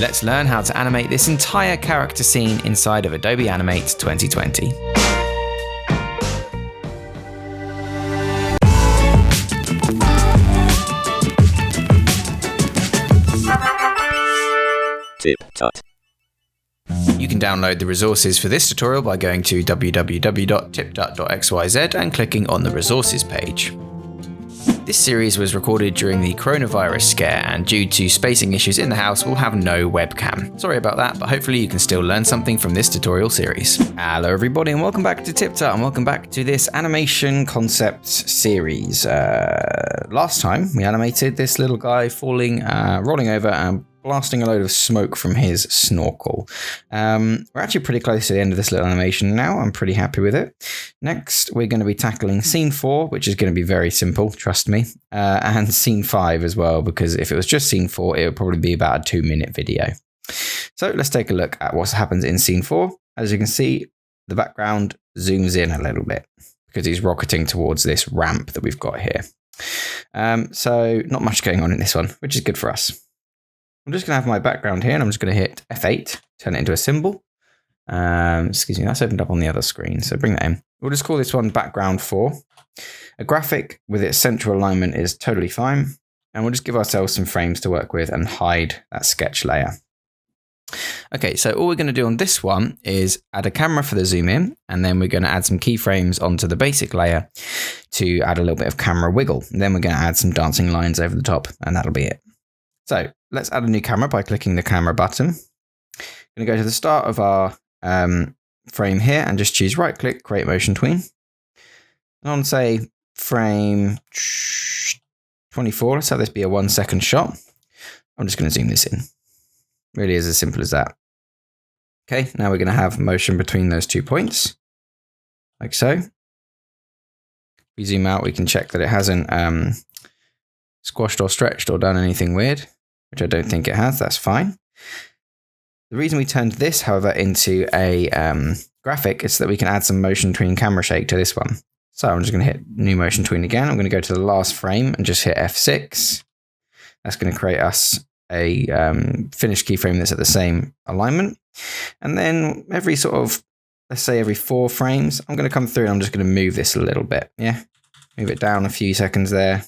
let's learn how to animate this entire character scene inside of Adobe Animate 2020. TipTut. You can download the resources for this tutorial by going to www.tiptut.xyz and clicking on the resources page. This series was recorded during the coronavirus scare, and due to spacing issues in the house, we'll have no webcam. Sorry about that, but hopefully you can still learn something from this tutorial series. Hello everybody and welcome back to TipTut and welcome back to this animation concept series. Last time we animated this little guy falling, rolling over and blasting a load of smoke from his snorkel. We're actually pretty close to the end of this little animation now. I'm pretty happy with it. Next, we're going to be tackling scene 4, which is going to be very simple, trust me, and scene 5 as well, because if it was just scene 4, it would probably be about a 2-minute video. So let's take a look at what happens in scene 4. As you can see, the background zooms in a little bit because he's rocketing towards this ramp that we've got here. So not much going on in this one, which is good for us. I'm just going to have my background here and I'm just going to hit F8, turn it into a symbol. Excuse me, that's opened up on the other screen, so bring that in. We'll just call this one background 4. A graphic with its central alignment is totally fine. And we'll just give ourselves some frames to work with and hide that sketch layer. Okay, so all we're going to do on this one is add a camera for the zoom in, and then we're going to add some keyframes onto the basic layer to add a little bit of camera wiggle. And then we're going to add some dancing lines over the top, and that'll be it. So let's add a new camera by clicking the camera button. I'm going to go to the start of our frame here and just choose right click, create motion tween. And on say frame 24, let's have this be a 1-second shot. I'm just going to zoom this in. Really is as simple as that. Okay, now we're going to have motion between those 2 points, like so. If we zoom out, we can check that it hasn't squashed or stretched or done anything weird, which I don't think it has. That's fine. The reason we turned this, however, into a graphic is so that we can add some motion tween camera shake to this one. So I'm just going to hit new motion tween again. I'm going to go to the last frame and just hit F6. That's going to create us a finished keyframe that's at the same alignment. And then every sort of, let's say every 4 frames, I'm going to come through and I'm just going to move this a little bit. Yeah, move it down a few seconds there.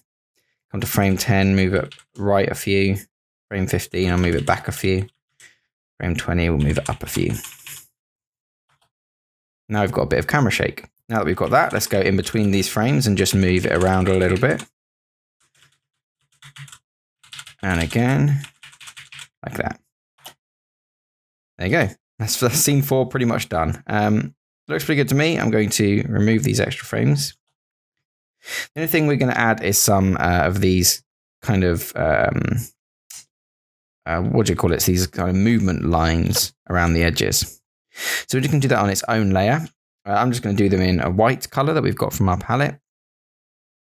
Come to frame 10, move it right a few. Frame 15, I'll move it back a few. Frame 20, we'll move it up a few. Now we've got a bit of camera shake. Now that we've got that, let's go in between these frames and just move it around a little bit. And again, like that. There you go. That's for scene 4 pretty much done. Looks pretty good to me. I'm going to remove these extra frames. The only thing we're going to add is some of these kind of, what do you call it? These kind of movement lines around the edges. So we can do that on its own layer. I'm just going to do them in a white color that we've got from our palette.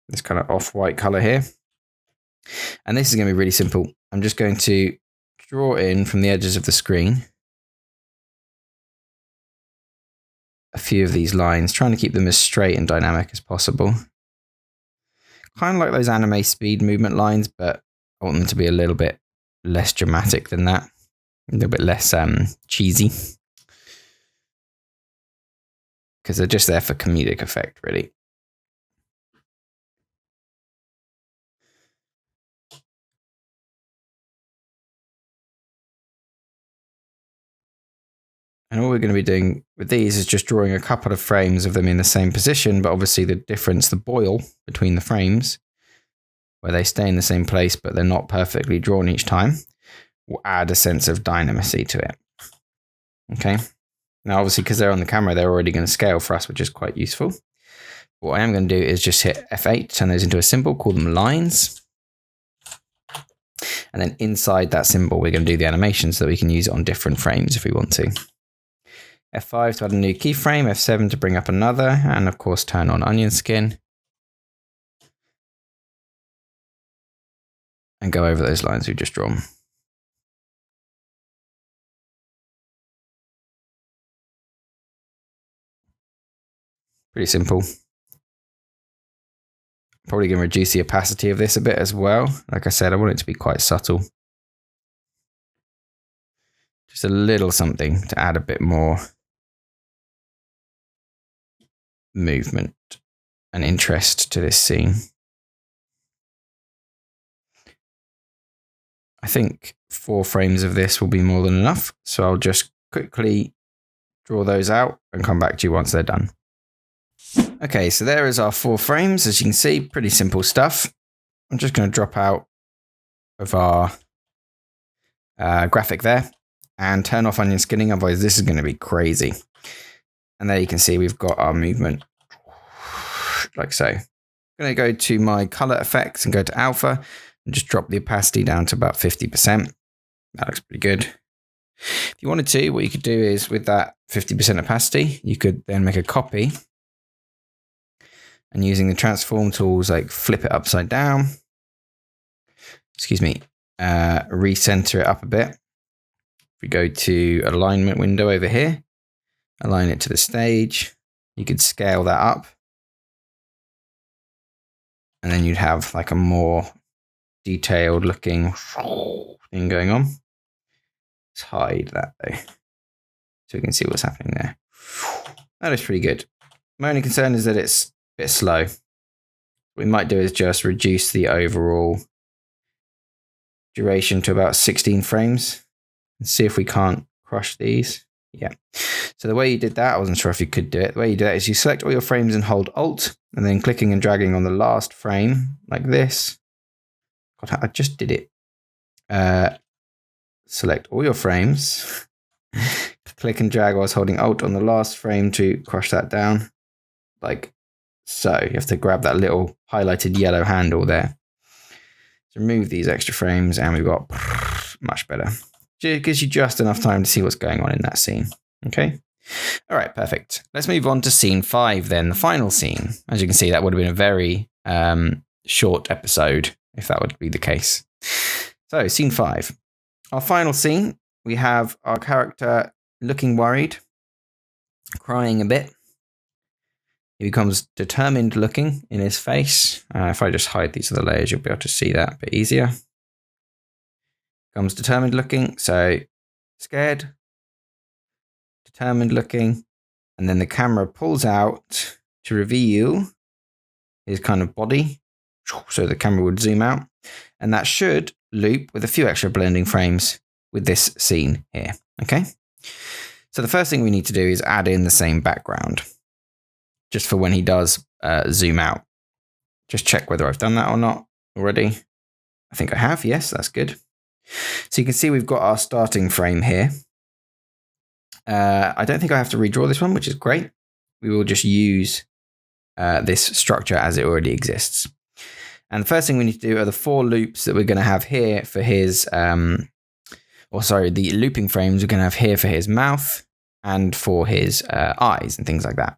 This kind of off-white color here. And this is going to be really simple. I'm just going to draw in from the edges of the screen a few of these lines, trying to keep them as straight and dynamic as possible. Kind of like those anime speed movement lines, but I want them to be a little bit less dramatic than that. A little bit less cheesy. Because they're just there for comedic effect, really. And all we're going to be doing with these is just drawing a couple of frames of them in the same position, but obviously the difference, the boil between the frames, where they stay in the same place but they're not perfectly drawn each time, will add a sense of dynamism to it. Okay. Now, obviously, because they're on the camera, they're already going to scale for us, which is quite useful. What I am going to do is just hit F8, turn those into a symbol, call them lines. And then inside that symbol, we're going to do the animation so that we can use it on different frames if we want to. F5 to add a new keyframe, F7 to bring up another, and of course turn on onion skin. And go over those lines we've just drawn. Pretty simple. Probably going to reduce the opacity of this a bit as well. Like I said, I want it to be quite subtle. Just a little something to add a bit more movement and interest to this scene. I think 4 frames of this will be more than enough. So I'll just quickly draw those out and come back to you once they're done. Okay, so there is our 4 frames. As you can see, pretty simple stuff. I'm just going to drop out of our graphic there and turn off onion skinning, otherwise this is going to be crazy. And there you can see we've got our movement like so. I'm going to go to my color effects and go to alpha and just drop the opacity down to about 50%. That looks pretty good. If you wanted to, what you could do is with that 50% opacity, you could then make a copy and using the transform tools, like flip it upside down. Excuse me, recenter it up a bit. If we go to alignment window over here, align it to the stage, you could scale that up. And then you'd have like a more detailed looking thing going on. Let's hide that though, so we can see what's happening there. That is pretty good. My only concern is that it's a bit slow. What we might do is just reduce the overall duration to about 16 frames and see if we can't crush these. Yeah. So the way you did that, I wasn't sure if you could do it. The way you do that is you select all your frames and hold Alt and then clicking and dragging on the last frame like this. God, I just did it. Select all your frames. Click and drag whilst holding Alt on the last frame to crush that down. Like so. You have to grab that little highlighted yellow handle there. So remove these extra frames and we've got much better. It gives you just enough time to see what's going on in that scene. Okay. All right, perfect. Let's move on to scene 5 then, the final scene. As you can see, that would have been a very short episode if that would be the case. So scene 5. Our final scene, we have our character looking worried, crying a bit. He becomes determined looking in his face. If I just hide these other layers, you'll be able to see that a bit easier. Becomes determined looking, so scared, determined looking, and then the camera pulls out to reveal his kind of body. So the camera would zoom out, and that should loop with a few extra blending frames with this scene here. Okay. So the first thing we need to do is add in the same background just for when he does zoom out. Just check whether I've done that or not already. I think I have. Yes, that's good. So you can see we've got our starting frame here. I don't think I have to redraw this one, which is great. We will just use this structure as it already exists. And the first thing we need to do are the 4 loops that we're going to have here for his, the looping frames we're going to have here for his mouth and for his eyes and things like that.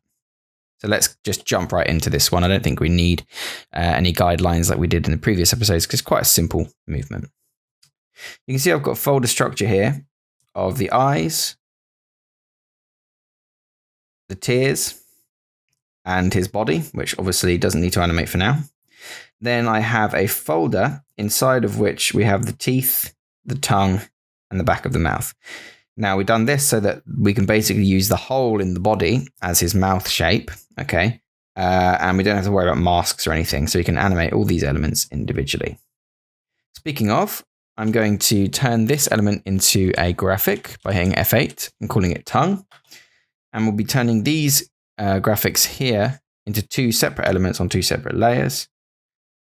So let's just jump right into this one. I don't think we need any guidelines like we did in the previous episodes because it's quite a simple movement. You can see I've got a folder structure here of the eyes, the tears, and his body, which obviously doesn't need to animate for now. Then I have a folder inside of which we have the teeth, the tongue, and the back of the mouth. Now we've done this so that we can basically use the hole in the body as his mouth shape, okay? And we don't have to worry about masks or anything, so we can animate all these elements individually. Speaking of, I'm going to turn this element into a graphic by hitting F8 and calling it tongue. And we'll be turning these graphics here into 2 separate elements on 2 separate layers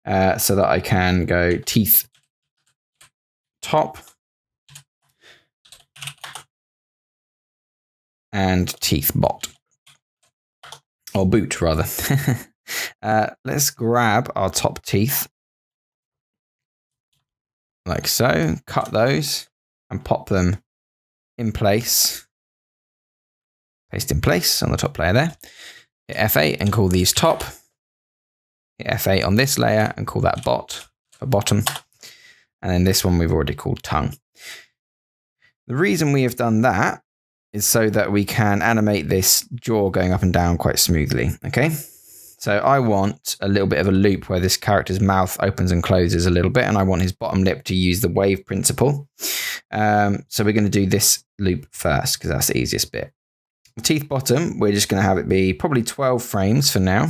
so that I can go teeth top and teeth bot. Or boot, rather. Let's grab our top teeth. Like so, cut those and pop them in place. Paste in place on the top layer there. Hit F8 and call these top. Hit F8 on this layer and call that bot for bottom. And then this one we've already called tongue. The reason we have done that is so that we can animate this jaw going up and down quite smoothly, okay? So I want a little bit of a loop where this character's mouth opens and closes a little bit, and I want his bottom lip to use the wave principle. So we're going to do this loop first because that's the easiest bit. The teeth bottom, we're just going to have it be probably 12 frames for now.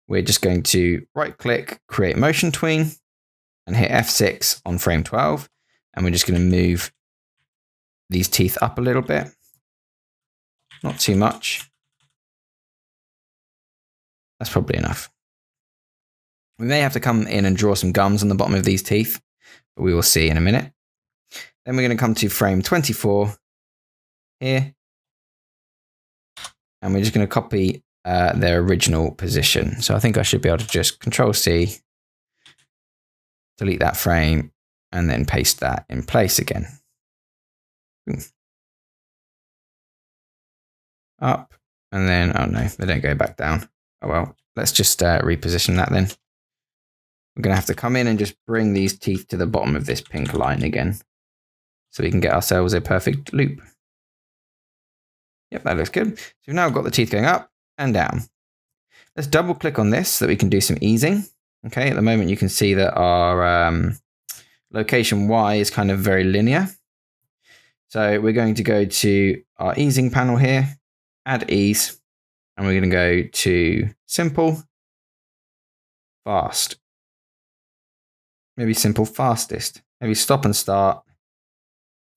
We're just going to right click, create motion tween, and hit F6 on frame 12. And we're just going to move these teeth up a little bit. Not too much. That's probably enough. We may have to come in and draw some gums on the bottom of these teeth, but we will see in a minute. Then we're going to come to frame 24 here. And we're just going to copy their original position. So I think I should be able to just Control-C, delete that frame, and then paste that in place again. Up, and then, oh no, they don't go back down. Oh well, let's just reposition that then. We're going to have to come in and just bring these teeth to the bottom of this pink line again, so we can get ourselves a perfect loop. Yep, that looks good. So we've now got the teeth going up and down. Let's double click on this so that we can do some easing. Okay, at the moment you can see that our location Y is kind of very linear. So we're going to go to our easing panel here, add ease, and we're going to go to simple, fast. Maybe simple, fastest. Maybe stop and start,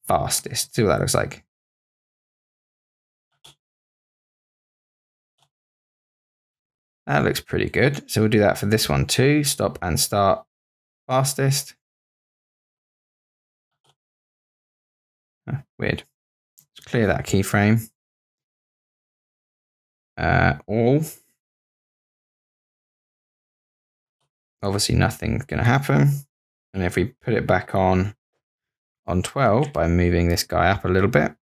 fastest. See what that looks like. That looks pretty good. So we'll do that for this one too. Stop and start, fastest. Weird. Let's clear that keyframe. All. Obviously nothing's going to happen. And if we put it back on 12 by moving this guy up a little bit.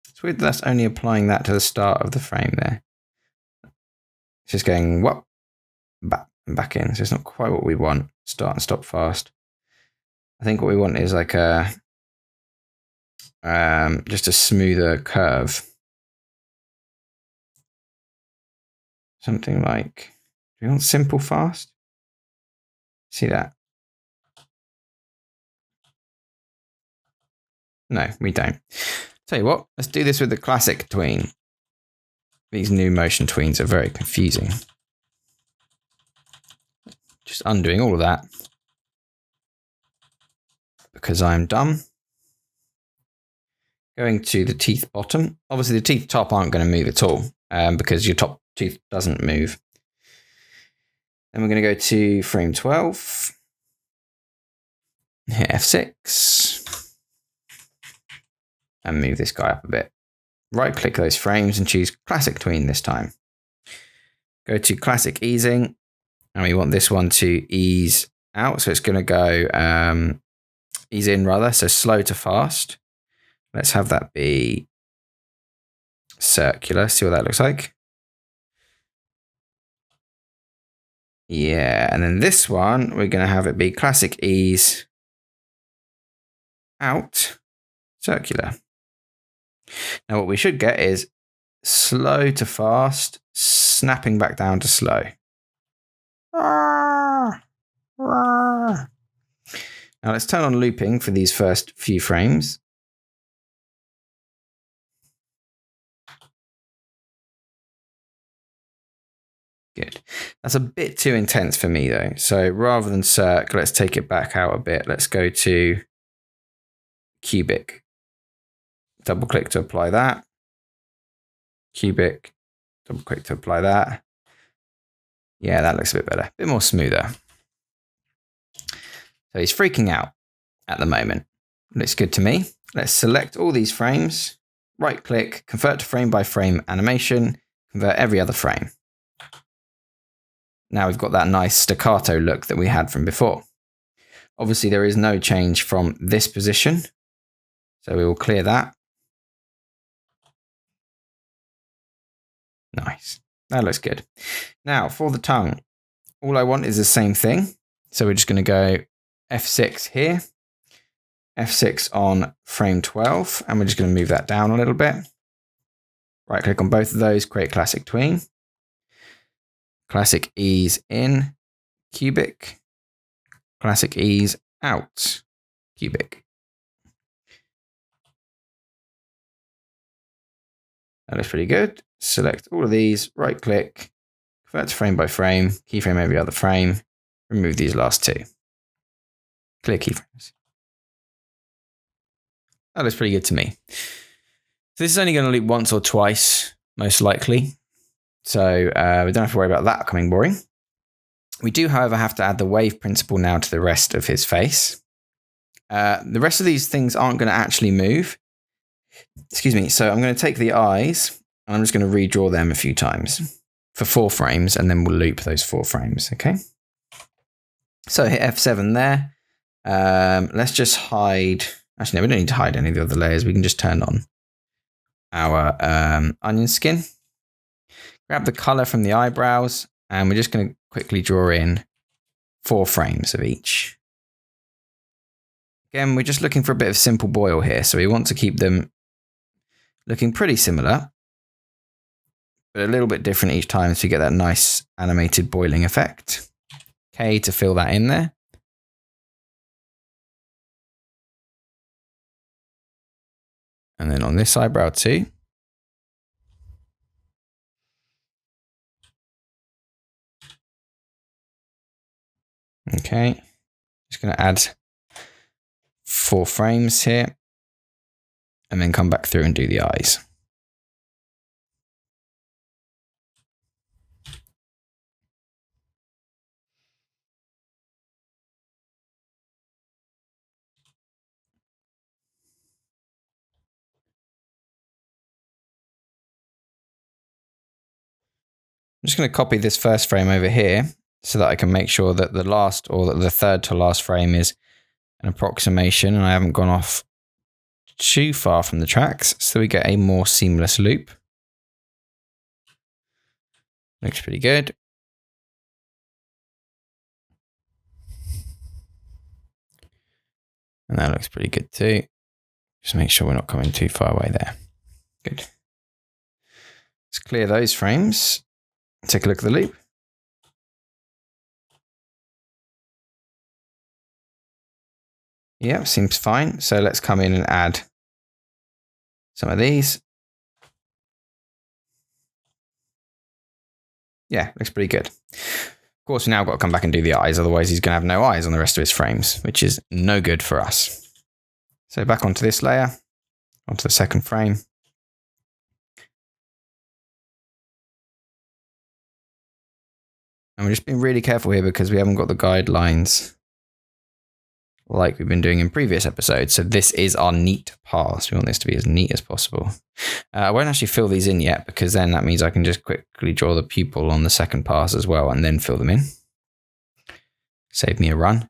It's weird that's only applying that to the start of the frame there. It's just going whoop, back and back in. So it's not quite what we want. Start and stop fast. I think what we want is like a just a smoother curve. Something like, do we want simple fast? See that? No, we don't. Tell you what, let's do this with the classic tween. These new motion tweens are very confusing. Just undoing all of that because I'm dumb. Going to the teeth bottom. Obviously the teeth top aren't going to move at all because your top tooth doesn't move. Then we're going to go to frame 12. Hit F6. And move this guy up a bit. Right click those frames and choose classic tween this time. Go to classic easing. And we want this one to ease out. So it's going to go ease in rather. So slow to fast. Let's have that be circular. See what that looks like. Yeah, and then this one, we're going to have it be classic ease out, circular. Now what we should get is slow to fast, snapping back down to slow. Now let's turn on looping for these first few frames. Good. That's a bit too intense for me though. So rather than circ, let's take it back out a bit. Let's go to cubic. Double click to apply that. Cubic. Double click to apply that. Yeah, that looks a bit better. A bit more smoother. So he's freaking out at the moment. Looks good to me. Let's select all these frames. Right click, convert to frame by frame animation. Convert every other frame. Now we've got that nice staccato look that we had from before. Obviously there is no change from this position. So we will clear that. Nice. That looks good. Now for the tongue, all I want is the same thing. So we're just going to go F6 here, F6 on frame 12, and we're just going to move that down a little bit. Right click on both of those, create classic tween. Classic ease in, cubic. Classic ease out, cubic. That looks pretty good. Select all of these, right click, convert to frame by frame, keyframe every other frame, remove these last two. Clear keyframes. That looks pretty good to me. So this is only going to loop once or twice, most likely. So we don't have to worry about that becoming boring. We do, however, have to add the wave principle now to the rest of his face. The rest of these things aren't going to actually move. Excuse me. So I'm going to take the eyes and I'm just going to redraw them a few times for 4 frames, and then we'll loop those 4 frames. Okay. So hit F7 there. Let's just hide. Actually, no, we don't need to hide any of the other layers. We can just turn on our onion skin. Grab the color from the eyebrows, and we're just going to quickly draw in 4 frames of each. Again, we're just looking for a bit of simple boil here, so we want to keep them looking pretty similar, but a little bit different each time so you get that nice animated boiling effect. K to fill that in there. And then on this eyebrow too. Okay, just going to add 4 frames here and then come back through and do the eyes. I'm just going to copy this first frame over here so that I can make sure that the last or that the third to last frame is an approximation and I haven't gone off too far from the tracks, so we get a more seamless loop. Looks pretty good. And that looks pretty good too. Just make sure we're not coming too far away there. Good. Let's clear those frames. Take a look at the loop. Yeah, seems fine. So let's come in and add some of these. Yeah, looks pretty good. Of course, we now got to come back and do the eyes. Otherwise, he's going to have no eyes on the rest of his frames, which is no good for us. So back onto this layer, onto the second frame. And we're just being really careful here because we haven't got the guidelines like we've been doing in previous episodes. So this is our neat pass. We want this to be as neat as possible. I won't actually fill these in yet because then that means I can just quickly draw the pupil on the second pass as well and then fill them in. Save me a run.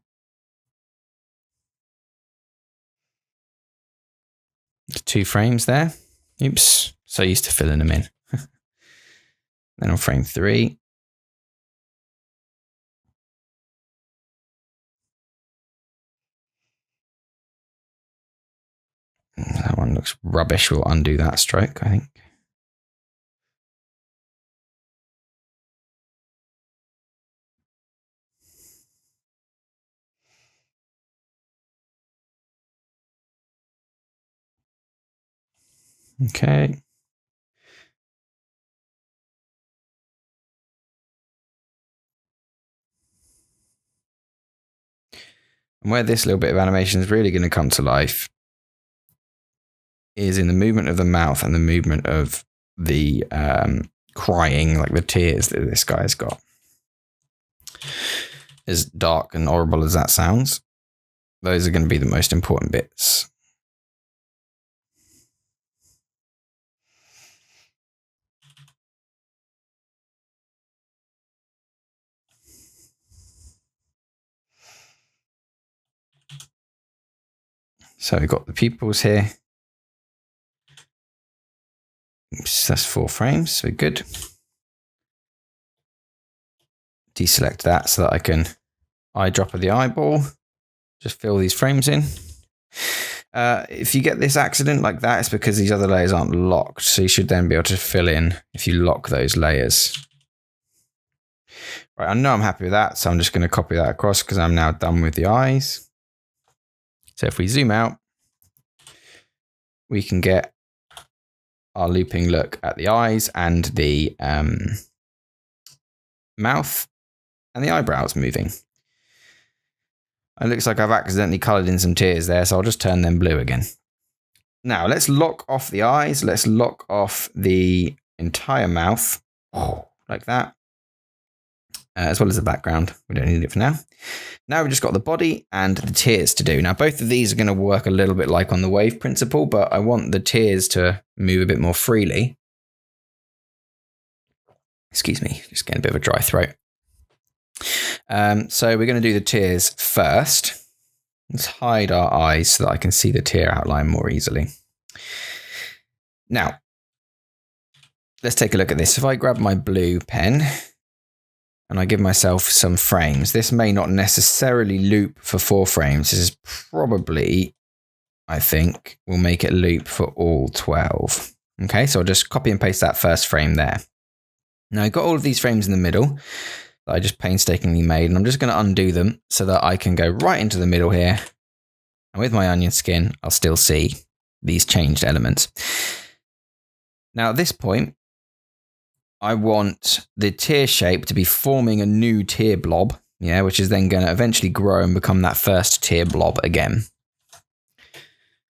There's 2 frames there. Oops, so used to filling them in. Then on frame 3. That one looks rubbish. We'll undo that stroke, I think. Okay. And where this little bit of animation is really going to come to life is in the movement of the mouth and the movement of the crying, like the tears that this guy's got. As dark and horrible as that sounds, those are going to be the most important bits. So we've got the pupils here. Oops, that's 4 frames, so good. Deselect that so that I can eyedropper the eyeball. Just fill these frames in. If you get this accident like that, it's because these other layers aren't locked. So you should then be able to fill in if you lock those layers. Right, I know I'm happy with that, so I'm just going to copy that across because I'm now done with the eyes. So if we zoom out, we can get our looping look at the eyes and the mouth and the eyebrows moving. It looks like I've accidentally coloured in some tears there, so I'll just turn them blue again. Now let's lock off the eyes. Let's lock off the entire mouth, like that, as well as the background. We don't need it for now. Now we've just got the body and the tears to do. Now both of these are going to work a little bit like on the wave principle, but I want the tears to move a bit more freely. Excuse me, just getting a bit of a dry throat. So we're going to do the tears first. Let's hide our eyes so that I can see the tear outline more easily. Now, let's take a look at this. If I grab my blue pen and I give myself some frames, this may not necessarily loop for 4 frames. This is probably, I think, will make it loop for all 12. Okay, so I'll just copy and paste that first frame there. Now I've got all of these frames in the middle that I just painstakingly made, and I'm just going to undo them so that I can go right into the middle here. And with my onion skin, I'll still see these changed elements. Now at this point, I want the tear shape to be forming a new tear blob, which is then going to eventually grow and become that first tear blob again.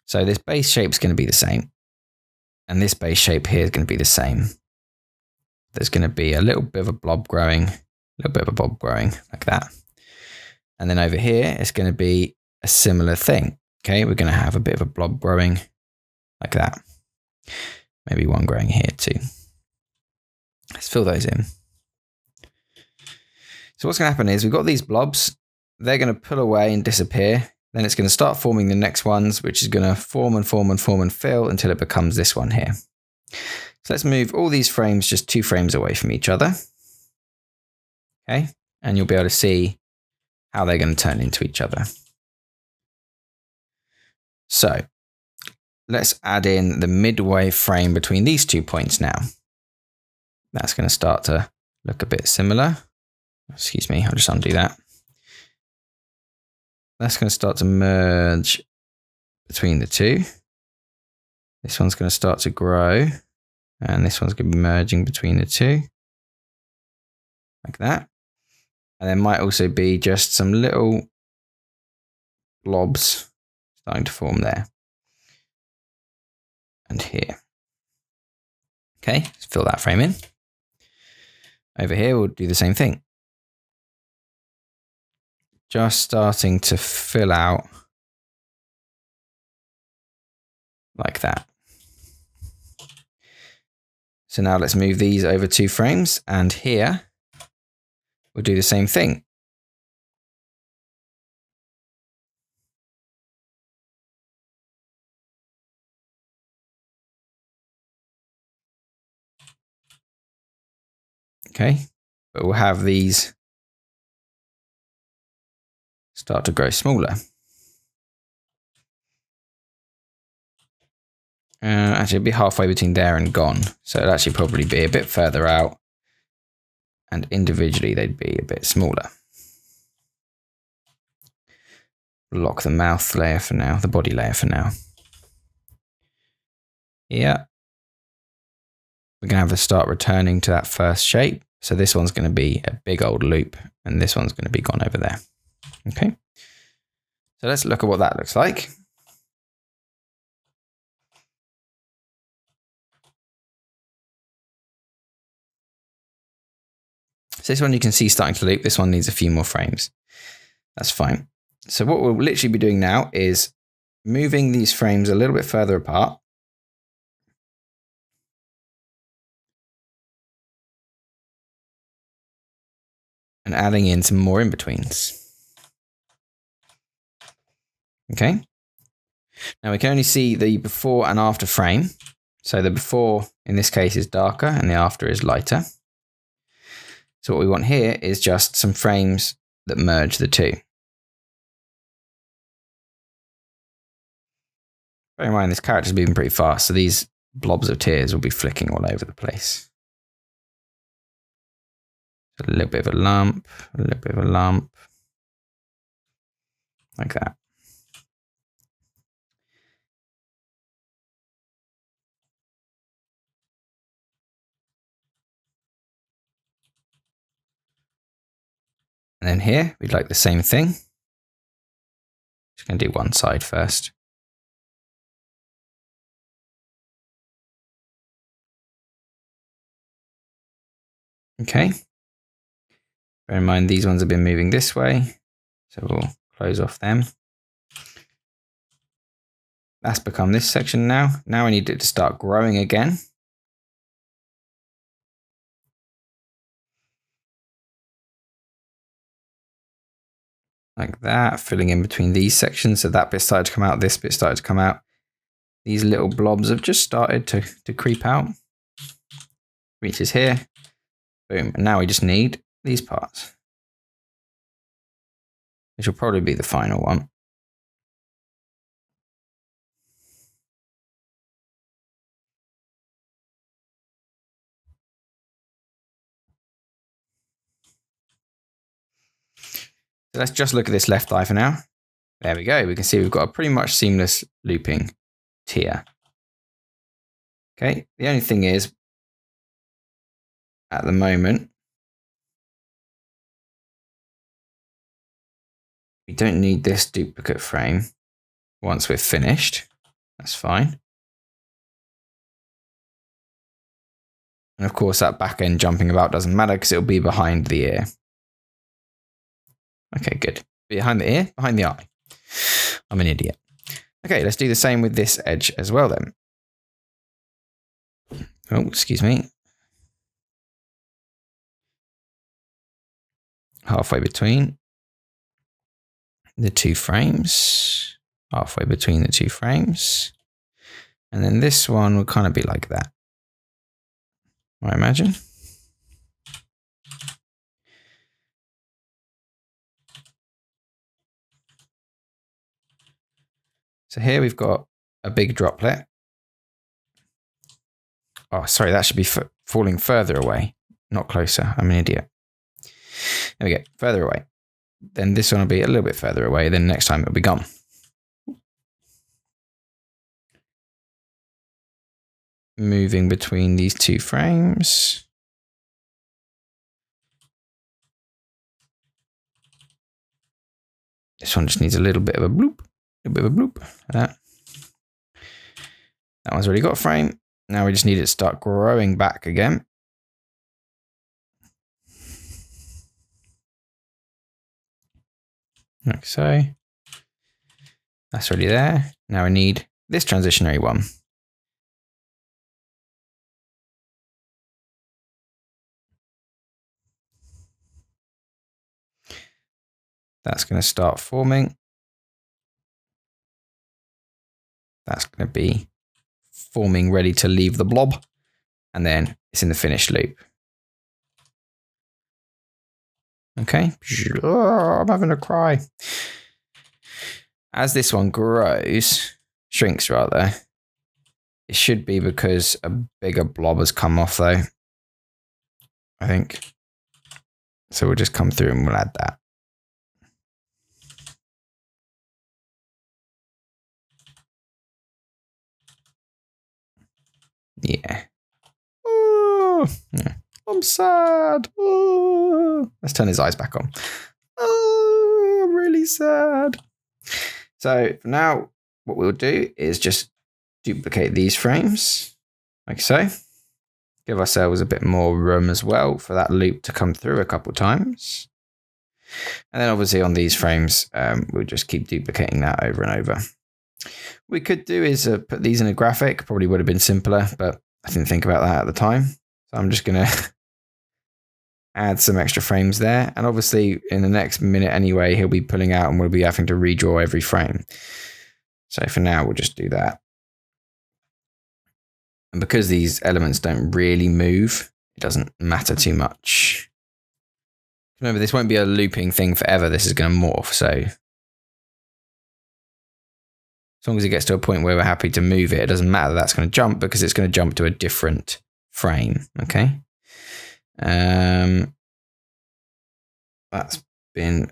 So this base shape is going to be the same. And this base shape here is going to be the same. There's going to be a little bit of a blob growing, like that. And then over here, it's going to be a similar thing. Okay, we're going to have a bit of a blob growing like that. Maybe one growing here too. Let's fill those in. So what's going to happen is we've got these blobs. They're going to pull away and disappear. Then it's going to start forming the next ones, which is going to form and form and form and fill until it becomes this one here. So let's move all these frames just 2 frames away from each other. Okay, and you'll be able to see how they're going to turn into each other. So let's add in the midway frame between these 2 points now. That's going to start to look a bit similar. Excuse me, I'll just undo that. That's going to start to merge between the 2. This one's going to start to grow. And this one's going to be merging between the 2. Like that. And there might also be just some little blobs starting to form there. And here. Okay, let's fill that frame in. Over here, we'll do the same thing. Just starting to fill out like that. So now let's move these over 2 frames, and here we'll do the same thing. Okay, but we'll have these start to grow smaller. Actually, it'll be halfway between there and gone. So it'll actually probably be a bit further out. And individually, they'd be a bit smaller. Lock the mouth layer for now, the body layer for now. Yeah. We're going to have to start returning to that first shape. So this one's going to be a big old loop, and this one's going to be gone over there. Okay. So let's look at what that looks like. So this one you can see starting to loop. This one needs a few more frames. That's fine. So what we'll literally be doing now is moving these frames a little bit further apart. And adding in some more in-betweens. Okay. Now we can only see the before and after frame. So the before in this case is darker and the after is lighter. So what we want here is just some frames that merge the 2. Bear in mind, this character's moving pretty fast, so these blobs of tears will be flicking all over the place. A little bit of a lump, a little bit of a lump, like that. And then here, we'd like the same thing. Just going to do one side first. Okay. Bear in mind, these ones have been moving this way, so we'll close off them. That's become this section now. Now I need it to start growing again. Like that, filling in between these sections. So that bit started to come out, this bit started to come out. These little blobs have just started to creep out. Reaches here. Boom. And now we just need these parts, which will probably be the final one. So let's just look at this left eye for now. There we go. We can see we've got a pretty much seamless looping tier. Okay. The only thing is, at the moment, we don't need this duplicate frame once we're finished. That's fine. And of course, that back end jumping about doesn't matter because it'll be behind the ear. Okay, good. Behind the ear, behind the eye. I'm an idiot. Okay, let's do the same with this edge as well then. Oh, excuse me. Halfway between the two frames. Halfway between the two frames. And then this one will kind of be like that, I imagine. So here we've got a big droplet. Oh, sorry, that should be falling further away, not closer. I'm an idiot. There we go, further away. Then this one will be a little bit further away. Then next time it'll be gone. Moving between these two frames. This one just needs a little bit of a bloop. A bit of a bloop. That one's already got a frame. Now we just need it to start growing back again. Like so. That's already there. Now I need this transitionary one. That's going to start forming. That's going to be forming, ready to leave the blob. And then it's in the finished loop. Okay. Oh, I'm having a cry. As this one grows, shrinks rather, it should be because a bigger blob has come off though, I think. So we'll just come through and we'll add that. Yeah. Oh, yeah. I'm sad. Oh. Let's turn his eyes back on. Oh, I'm really sad. So for now, what we'll do is just duplicate these frames like so. Give ourselves a bit more room as well for that loop to come through a couple times. And then obviously on these frames, we'll just keep duplicating that over and over. What we could do is put these in a graphic. Probably would have been simpler, but I didn't think about that at the time. So I'm just going to add some extra frames there. And obviously in the next minute anyway, he'll be pulling out and we'll be having to redraw every frame. So for now, we'll just do that. And because these elements don't really move, it doesn't matter too much. Remember, this won't be a looping thing forever. This is going to morph. So As long as it gets to a point where we're happy to move it, it doesn't matter that's going to jump because it's going to jump to a different frame. Okay. That's been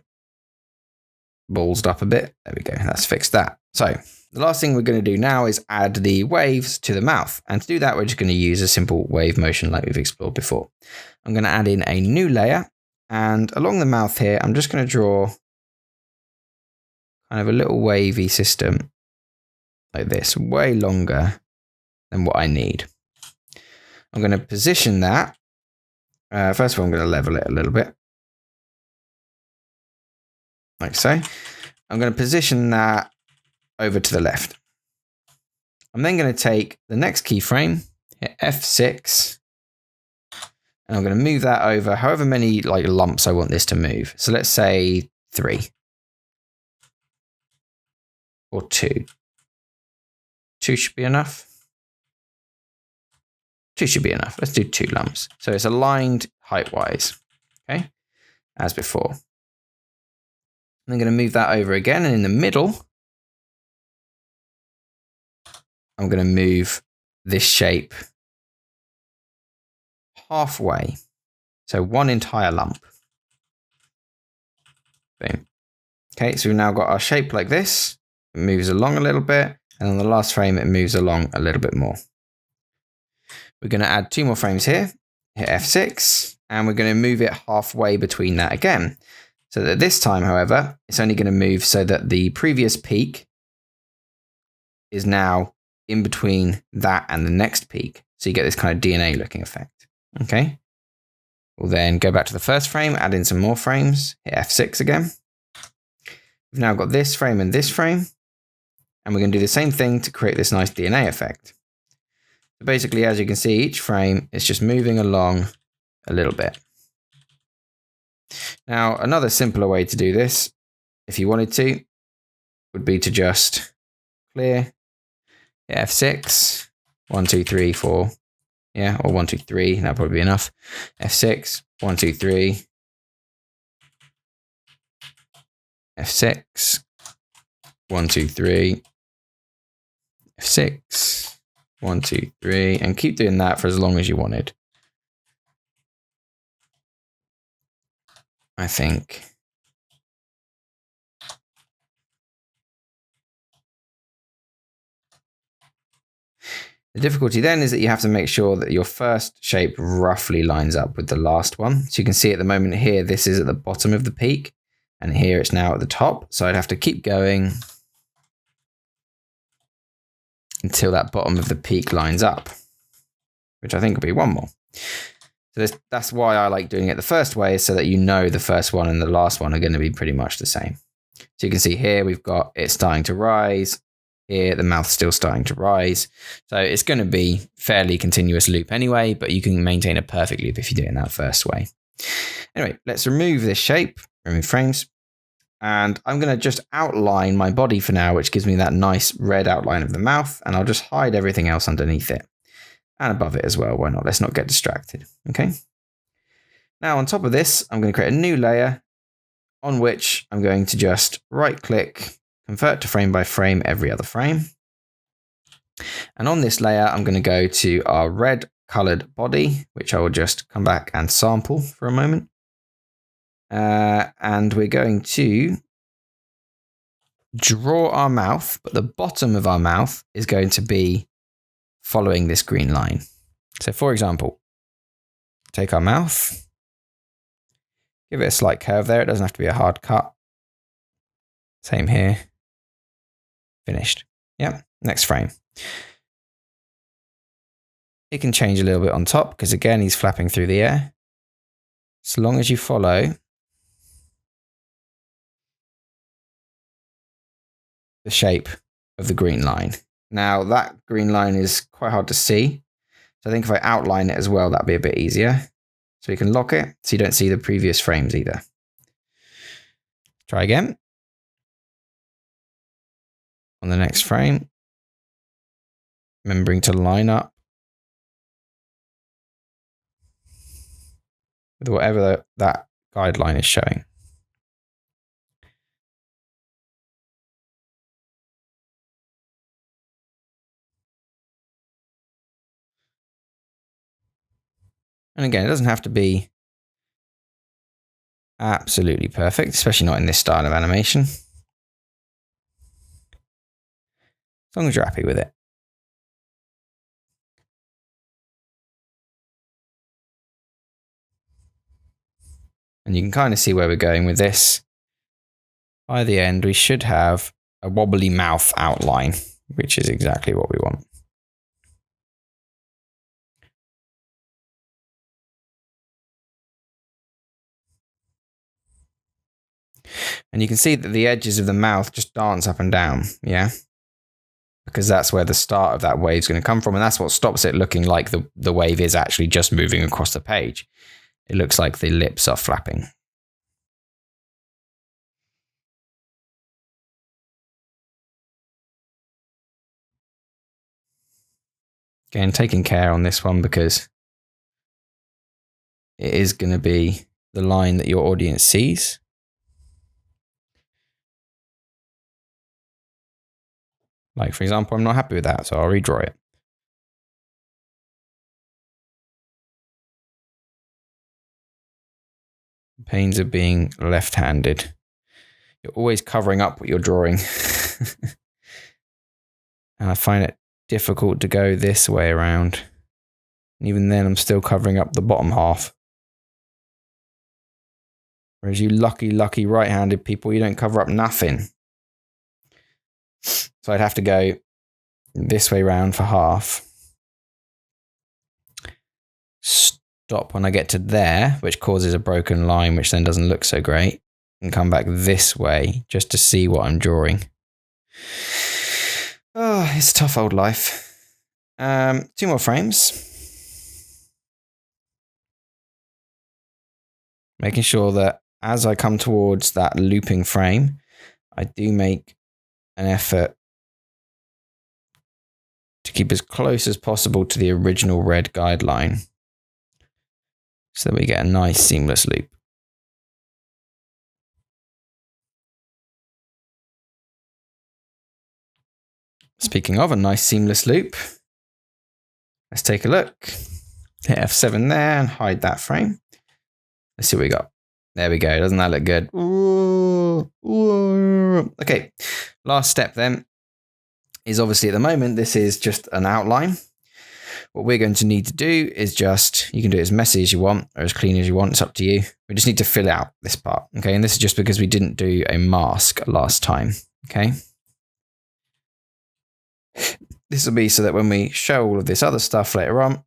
ballsed up a bit. There we go. Let's fix that. So the last thing we're going to do now is add the waves to the mouth. And to do that, we're just going to use a simple wave motion like we've explored before. I'm going to add in a new layer. And along the mouth here, I'm just going to draw kind of a little wavy system like this, way longer than what I need. I'm going to position that. First of all, I'm going to level it a little bit. Like so. I'm going to position that over to the left. I'm then going to take the next keyframe, hit F6, and I'm going to move that over however many like lumps I want this to move. So let's say 3 or 2. 2 should be enough. 2 should be enough. Let's do 2 lumps. So it's aligned height-wise, okay, as before. I'm going to move that over again, and in the middle, I'm going to move this shape halfway. So 1 entire lump. Boom. Okay, so we've now got our shape like this. It moves along a little bit, and on the last frame, it moves along a little bit more. We're going to add 2 more frames here, hit F6, and we're going to move it halfway between that again. So that this time, however, it's only going to move so that the previous peak is now in between that and the next peak. So you get this kind of DNA looking effect. Okay. We'll then go back to the first frame, add in some more frames, hit F6 again. We've now got this frame and this frame, and we're going to do the same thing to create this nice DNA effect. So basically, as you can see, each frame is just moving along a little bit. Now, another simpler way to do this, if you wanted to, would be to just clear F6, 1, 2, 3, 4, yeah, or 1, 2, 3, that'll probably be enough. F6, 1, 2, 3, F6, 1, 2, 3, F6, 1, 2, 3, and keep doing that for as long as you wanted. I think. The difficulty then is that you have to make sure that your first shape roughly lines up with the last one. So you can see at the moment here, this is at the bottom of the peak, and here it's now at the top. So I'd have to keep going until that bottom of the peak lines up, which I think will be 1 more. So that's why I like doing it the first way, so that you know the first one and the last one are going to be pretty much the same. So you can see here we've got it starting to rise. Here the mouth's still starting to rise. So it's going to be fairly continuous loop anyway, but you can maintain a perfect loop if you do it in that first way. Anyway, let's remove this shape, remove frames. And I'm going to just outline my body for now, which gives me that nice red outline of the mouth. And I'll just hide everything else underneath it. And above it as well, why not? Let's not get distracted, okay? Now on top of this, I'm going to create a new layer on which I'm going to just right-click, convert to frame by frame every other frame. And on this layer, I'm going to go to our red colored body, which I will just come back and sample for a moment. And we're going to draw our mouth, but the bottom of our mouth is going to be following this green line. So for example, take our mouth, give it a slight curve there. It doesn't have to be a hard cut. Same here. Finished. Yep. Next frame. It can change a little bit on top because again, he's flapping through the air. So long as you follow the shape of the green line. Now that green line is quite hard to see. So I think if I outline it as well, that'd be a bit easier. So you can lock it so you don't see the previous frames either. Try again. On the next frame, remembering to line up with whatever that guideline is showing. And again, it doesn't have to be absolutely perfect, especially not in this style of animation. As long as you're happy with it. And you can kind of see where we're going with this. By the end, we should have a wobbly mouth outline, which is exactly what we want. And you can see that the edges of the mouth just dance up and down, yeah? Because that's where the start of that wave is going to come from, and that's what stops it looking like the wave is actually just moving across the page. It looks like the lips are flapping. Again, taking care on this one because it is going to be the line that your audience sees. Like, for example, I'm not happy with that, so I'll redraw it. Pains of being left-handed. You're always covering up what you're drawing. And I find it difficult to go this way around. And even then, I'm still covering up the bottom half. Whereas you lucky right-handed people, you don't cover up nothing. So I'd have to go this way round for half. Stop when I get to there, which causes a broken line, which then doesn't look so great. And come back this way just to see what I'm drawing. Oh, it's a tough old life. 2 more frames. Making sure that as I come towards that looping frame, I do make an effort to keep as close as possible to the original red guideline so that we get a nice seamless loop. Speaking of a nice seamless loop, let's take a look. Hit F7 there and hide that frame. Let's see what we got. There we go. Doesn't that look good? Ooh, ooh. Okay, last step then is obviously at the moment, this is just an outline. What we're going to need to do is just, you can do it as messy as you want or as clean as you want. It's up to you. We just need to fill out this part. Okay, and this is just because we didn't do a mask last time. Okay. This will be so that when we show all of this other stuff later on,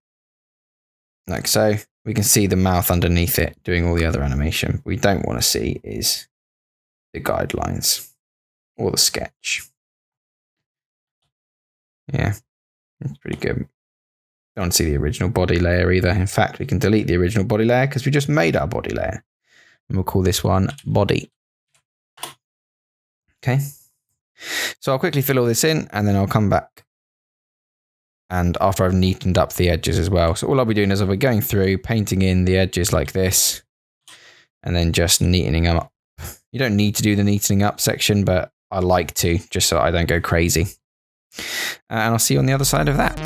like so, we can see the mouth underneath it doing all the other animation. What we don't want to see is the guidelines or the sketch. Yeah, it's pretty good. Don't want to see the original body layer either. In fact, we can delete the original body layer because we just made our body layer. And we'll call this one body. Okay. So I'll quickly fill all this in and then I'll come back. And after I've neatened up the edges as well. So all I'll be doing is I'll be going through, painting in the edges like this, and then just neatening them up. You don't need to do the neatening up section, but I like to, just so I don't go crazy. And I'll see you on the other side of that.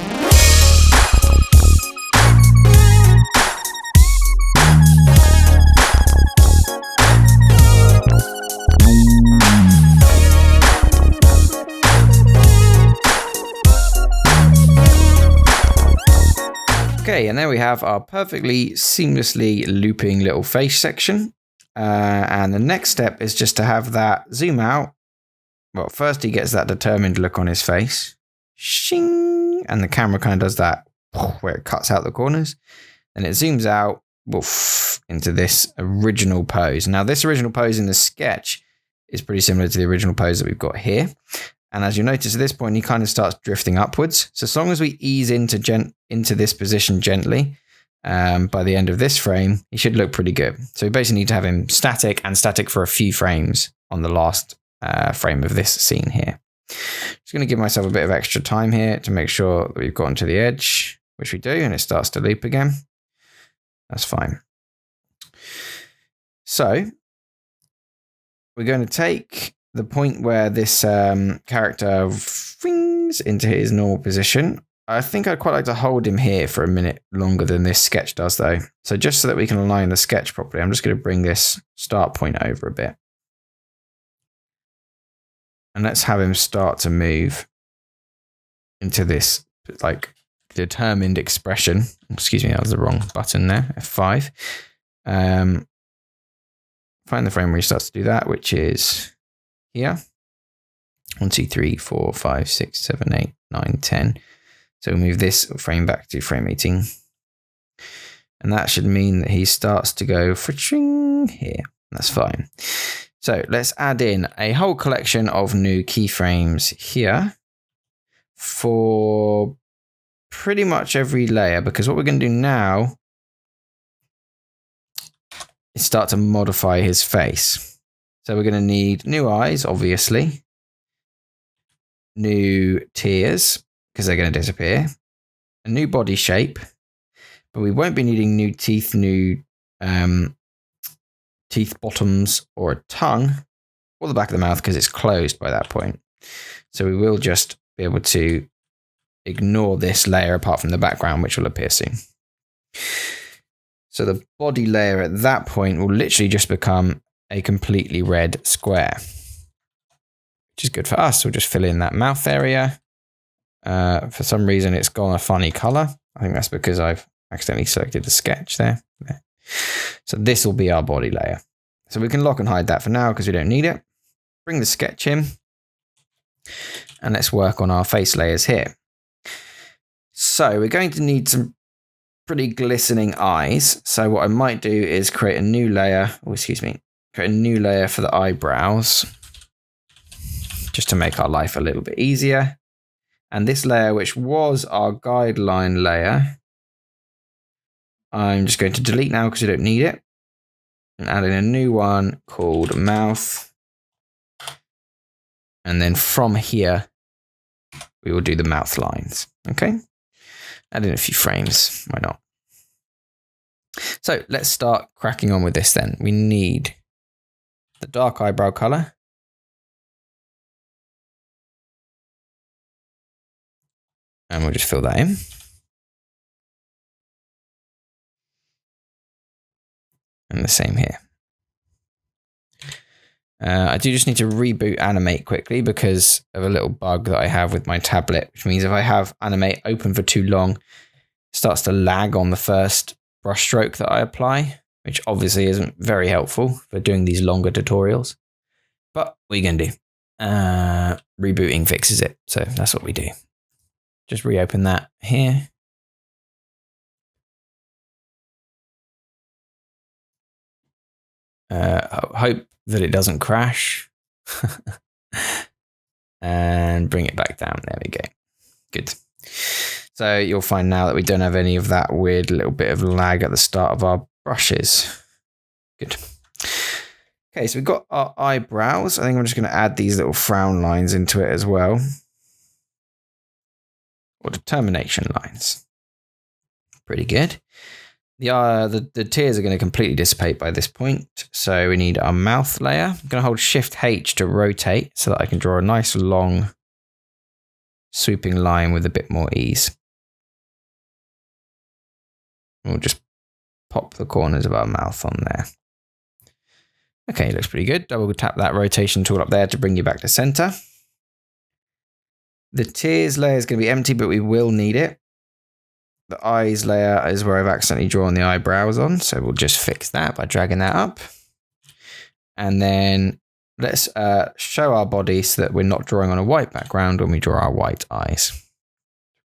Okay, and there we have our perfectly seamlessly looping little face section. And the next step is just to have that zoom out. Well, first he gets that determined look on his face. Shing! And the camera kind of does that where it cuts out the corners. And it zooms out woof, into this original pose. Now, this original pose in the sketch is pretty similar to the original pose that we've got here. And as you'll notice at this point, he kind of starts drifting upwards. So as long as we ease into this position gently, by the end of this frame, he should look pretty good. So we basically need to have him static and static for a few frames on the last frame of this scene here. Just going to give myself a bit of extra time here to make sure that we've gotten to the edge, which we do, and it starts to loop again. That's fine. So we're going to take the point where this character flings into his normal position I think I'd quite like to hold him here for a minute longer than this sketch does, though. So just so that we can align the sketch properly, I'm just going to bring this start point over a bit. And let's have him start to move into this, like, determined expression. Excuse me, that was the wrong button there, F5. Find the frame where he starts to do that, which is here. 1, 2, 3, 4, 5, 6, 7, 8, 9, 10. So we'll move this frame back to frame 18. And that should mean that he starts to go fritching here. That's fine. So let's add in a whole collection of new keyframes here for pretty much every layer, because what we're going to do now is start to modify his face. So we're going to need new eyes, obviously, new tears, because they're going to disappear, a new body shape, but we won't be needing new teeth, new teeth bottoms, or a tongue, or the back of the mouth, because it's closed by that point. So we will just be able to ignore this layer apart from the background, which will appear soon. So the body layer at that point will literally just become a completely red square, which is good for us. We'll just fill in that mouth area. For some reason, it's gone a funny color. I think that's because I've accidentally selected the sketch there. So this will be our body layer. So we can lock and hide that for now because we don't need it. Bring the sketch in. And let's work on our face layers here. So we're going to need some pretty glistening eyes. So what I might do is create a new layer. Oh, excuse me. Create a new layer for the eyebrows, just to make our life a little bit easier. And this layer, which was our guideline layer, I'm just going to delete now because we don't need it. And add in a new one called mouth. And then from here, we will do the mouth lines. Okay. Add in a few frames. Why not? So let's start cracking on with this then. We need the dark eyebrow color. And we'll just fill that in. And the same here. I do just need to reboot Animate quickly because of a little bug that I have with my tablet, which means if I have Animate open for too long, it starts to lag on the first brush stroke that I apply, which obviously isn't very helpful for doing these longer tutorials. But what are you going to do? Rebooting fixes it. So that's what we do. Just reopen that here. Hope that it doesn't crash. And bring it back down. There we go. Good. So you'll find now that we don't have any of that weird little bit of lag at the start of our brushes. Good. Okay, so we've got our eyebrows. I think I'm just going to add these little frown lines into it as well. Or determination lines. Pretty good. The tears are going to completely dissipate by this point. So we need our mouth layer. I'm going to hold Shift H to rotate so that I can draw a nice long swooping line with a bit more ease. We'll just pop the corners of our mouth on there. Okay, looks pretty good. Double tap that rotation tool up there to bring you back to center. The tears layer is going to be empty, but we will need it. The eyes layer is where I've accidentally drawn the eyebrows on, so we'll just fix that by dragging that up. And then let's show our body so that we're not drawing on a white background when we draw our white eyes.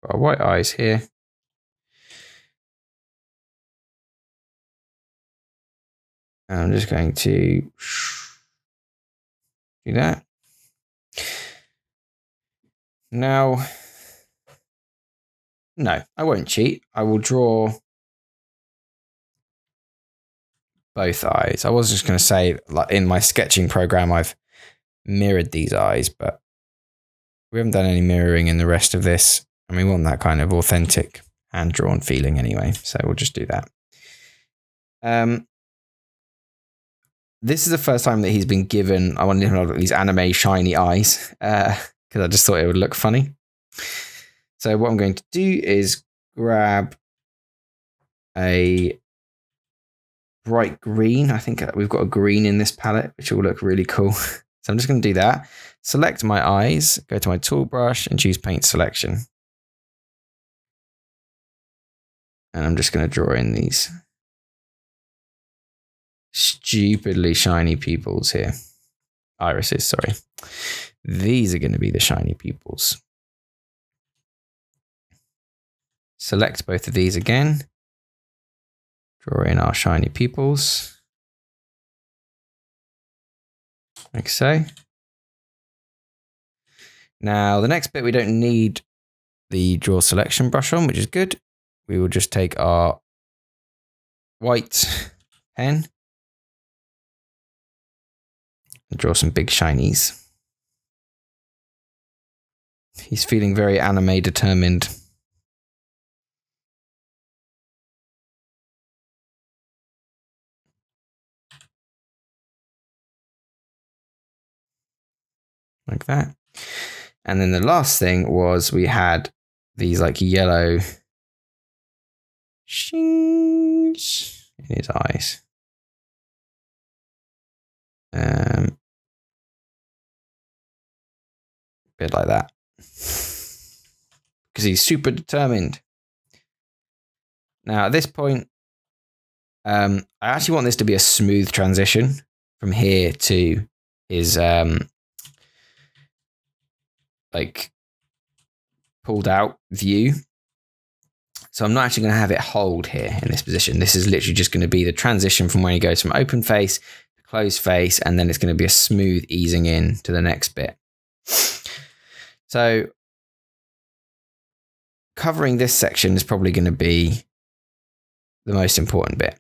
Our white eyes here. I'm just going to do that. Now, no, I won't cheat. I will draw both eyes. I was just going to say, like in my sketching program, I've mirrored these eyes, but we haven't done any mirroring in the rest of this. And we want that kind of authentic hand-drawn feeling anyway. So we'll just do that. This is the first time that he's been given, I wanted him to have these anime shiny eyes, because I just thought it would look funny. So what I'm going to do is grab a bright green. I think we've got a green in this palette, which will look really cool. So I'm just going to do that. Select my eyes, go to my tool brush and choose paint selection. And I'm just going to draw in these stupidly shiny pupils here. Irises, sorry. These are going to be the shiny pupils. Select both of these again. Draw in our shiny pupils. Like so. Now, the next bit, we don't need the draw selection brush on, which is good. We will just take our white pen and draw some big shinies. He's feeling very anime determined. Like that. And then the last thing was we had these like yellow shings in his eyes. Bit like that. Because he's super determined. Now at this point, I actually want this to be a smooth transition from here to his like pulled out view. So I'm not actually going to have it hold here in this position. This is literally just going to be the transition from when he goes from open face to closed face, and then it's going to be a smooth easing in to the next bit. So covering this section is probably going to be the most important bit.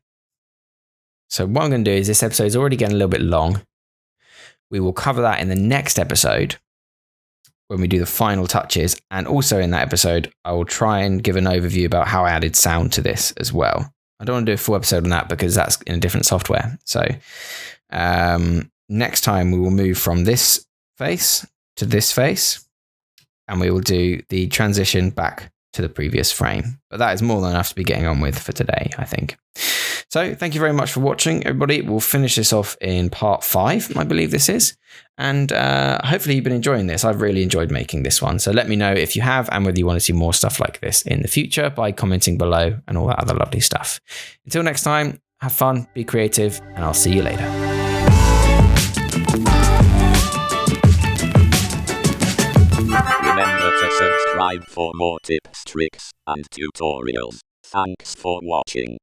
So what I'm going to do is, this episode is already getting a little bit long. We will cover that in the next episode when we do the final touches. And also in that episode, I will try and give an overview about how I added sound to this as well. I don't want to do a full episode on that because that's in a different software. So next time we will move from this face to this face, and we will do the transition back to the previous frame. But that is more than enough to be getting on with for today, I think. So thank you very much for watching, everybody. We'll finish this off in part 5, I believe this is. And hopefully you've been enjoying this. I've really enjoyed making this one. So let me know if you have, and whether you want to see more stuff like this in the future by commenting below and all that other lovely stuff. Until next time, have fun, be creative, and I'll see you later. Remember to subscribe for more tips, tricks, and tutorials. Thanks for watching.